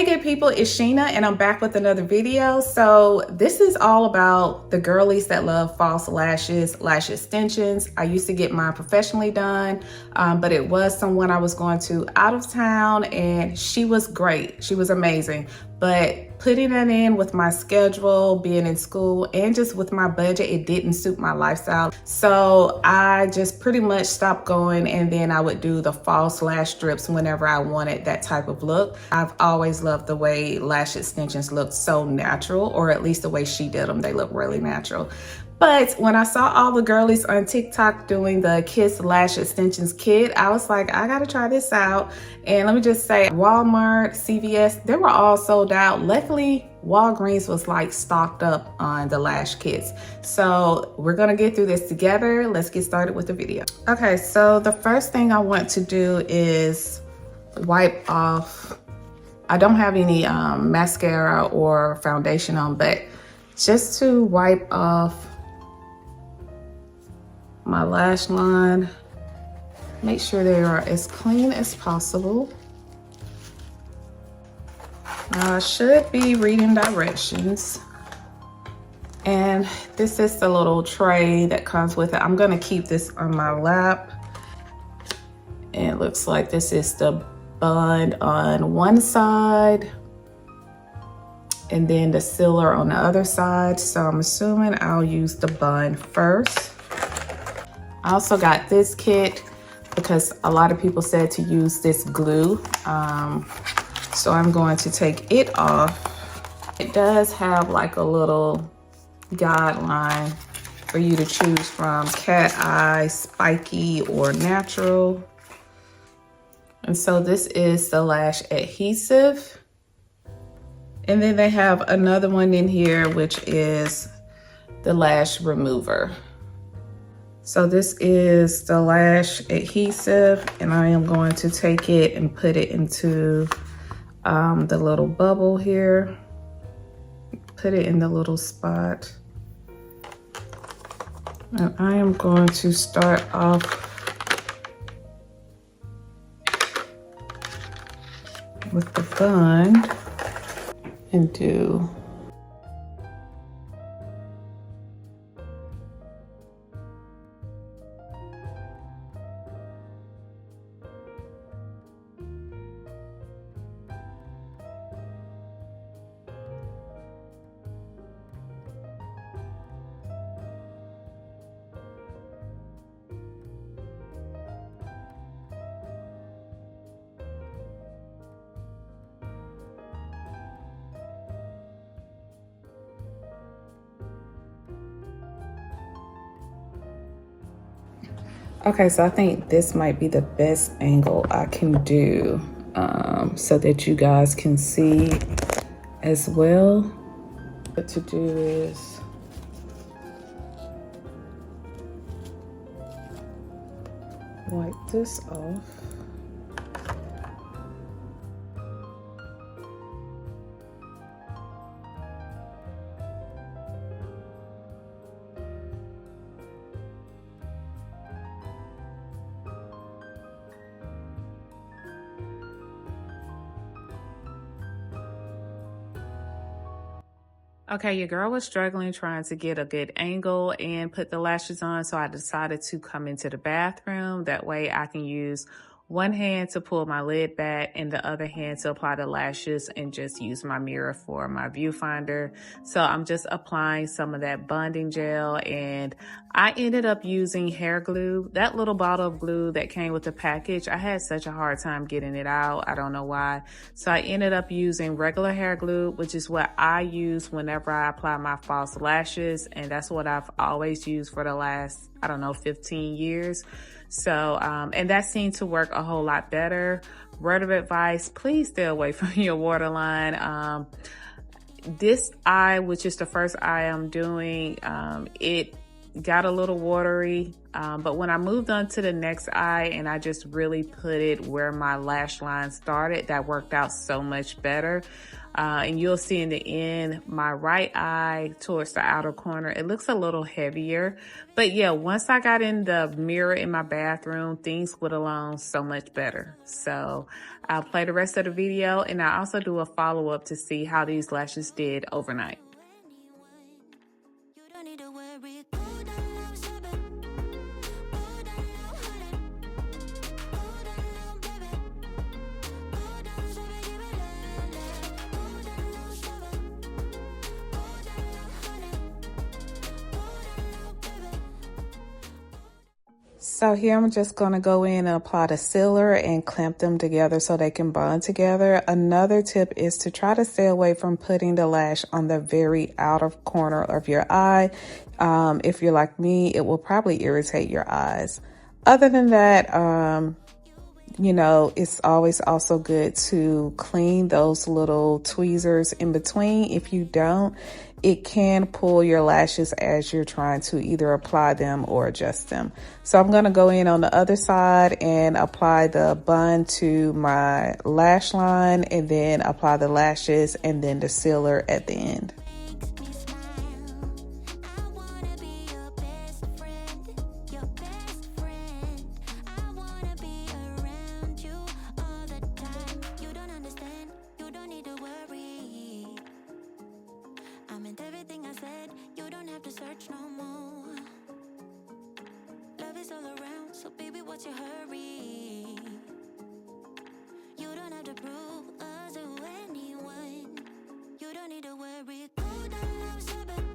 Hey good people, it's Sheena and I'm back with another video. So this is all about the girlies that love false lashes, lash extensions. I used to get mine professionally done, but it was someone I was going to out of town and she was great. She was amazing. But putting that in with my schedule, being in school, and just with my budget, it didn't suit my lifestyle. So I just pretty much stopped going, and then I would do the false lash strips whenever I wanted that type of look. I've always loved the way lash extensions look so natural, or at least the way she did them. They look really natural. But when I saw all the girlies on TikTok doing the Kiss Lash Extensions kit, I was like, I gotta try this out. And let me just say, Walmart, CVS, they were all sold out. Luckily, Walgreens was like stocked up on the lash kits. So we're gonna get through this together. Let's get started with the video. Okay, so the first thing I want to do is wipe off. I don't have any mascara or foundation on, but just to wipe off my lash line, make sure they are as clean as possible. Now I should be reading directions, and this is the little tray that comes with it. I'm gonna keep this on my lap, and it looks like this is the bund on one side and then the sealer on the other side. So I'm assuming I'll use the bund first. I also got this kit because a lot of people said to use this glue. So I'm going to take it off. It does have like a little guideline for you to choose from: cat eye, spiky, or natural. And so this is the lash adhesive. And then they have another one in here, which is the lash remover. So this is the lash adhesive, and I am going to take it and put it into the little bubble here. Put it in the little spot. And I am going to start off with the bund and do Okay, so I think this might be the best angle I can do so that you guys can see as well. What to do is wipe this off. Okay, your girl was struggling trying to get a good angle and put the lashes on, so I decided to come into the bathroom. That way I can use one hand to pull my lid back and the other hand to apply the lashes, and just use my mirror for my viewfinder. So I'm just applying some of that bonding gel, and I ended up using hair glue. That little bottle of glue that came with the package, I had such a hard time getting it out. I don't know why. So I ended up using regular hair glue, which is what I use whenever I apply my false lashes. And that's what I've always used for the last, I don't know, 15 years. So, and that seemed to work a whole lot better. Word of advice, please stay away from your waterline. This eye, which is the first eye I'm doing, it got a little watery. But when I moved on to the next eye and I just really put it where my lash line started, that worked out so much better. And you'll see in the end, my right eye towards the outer corner, it looks a little heavier. But yeah, once I got in the mirror in my bathroom, things went along so much better. So I'll play the rest of the video, and I also do a follow-up to see how these lashes did overnight. So here I'm just going to go in and apply the sealer and clamp them together so they can bond together. Another tip is to try to stay away from putting the lash on the very outer corner of your eye. If you're like me, it will probably irritate your eyes. Other than that, you know, it's always also good to clean those little tweezers in between. If you don't, it can pull your lashes as you're trying to either apply them or adjust them. So I'm going to go in on the other side and apply the bun to my lash line, and then apply the lashes and then the sealer at the end. Everything I said, you don't have to search no more. Love is all around, so baby, what's your hurry? You don't have to prove us to anyone. You don't need to worry. Go down now, baby.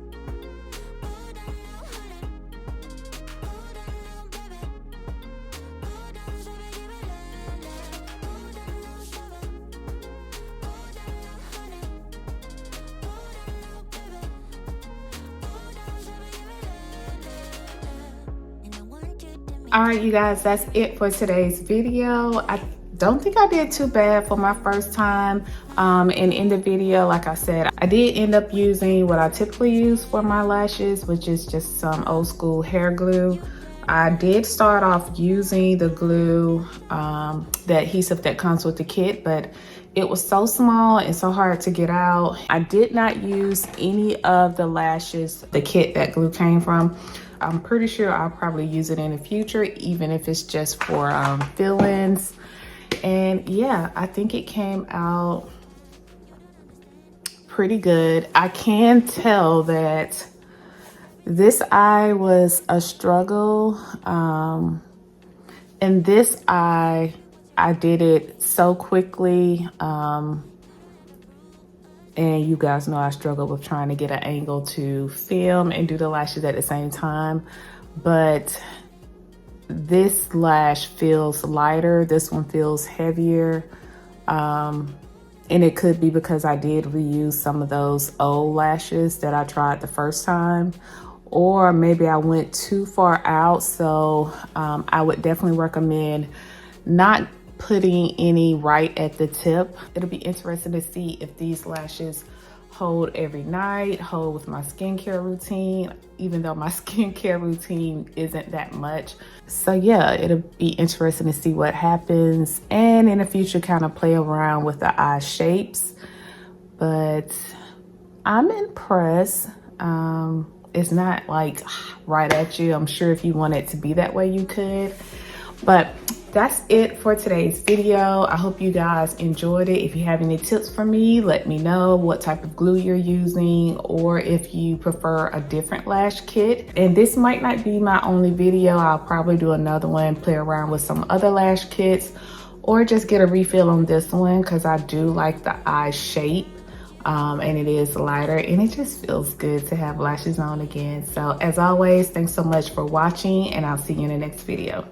Go down now, honey. Go down now, baby. Go down, baby, give it love. Go down now, baby. Go down now, honey. Go down now, baby. All right, you guys, that's it for today's video. I don't think I did too bad for my first time. And in the video, like I said, I did end up using what I typically use for my lashes, which is just some old school hair glue. I did start off using the glue, the adhesive that comes with the kit, but it was so small and so hard to get out. I did not use any of the lashes, the kit that glue came from. I'm pretty sure I'll probably use it in the future, even if it's just for fill-ins. And yeah, I think it came out pretty good. I can tell that this eye was a struggle. And this eye, I did it so quickly. And you guys know I struggle with trying to get an angle to film and do the lashes at the same time. But this lash feels lighter. This one feels heavier. And it could be because I did reuse some of those old lashes that I tried the first time. Or maybe I went too far out. So I would definitely recommend not putting any right at the tip. It'll be interesting to see if these lashes hold every night, hold with my skincare routine, even though my skincare routine isn't that much. So yeah, it'll be interesting to see what happens, and in the future kind of play around with the eye shapes. But I'm impressed. It's not like right at you. I'm sure if you want it to be that way, you could. But that's it for today's video. I hope you guys enjoyed it. If you have any tips for me, let me know what type of glue you're using, or if you prefer a different lash kit. And this might not be my only video. I'll probably do another one, play around with some other lash kits, or just get a refill on this one because I do like the eye shape. And it is lighter, and it just feels good to have lashes on again. So as always, thanks so much for watching, and I'll see you in the next video.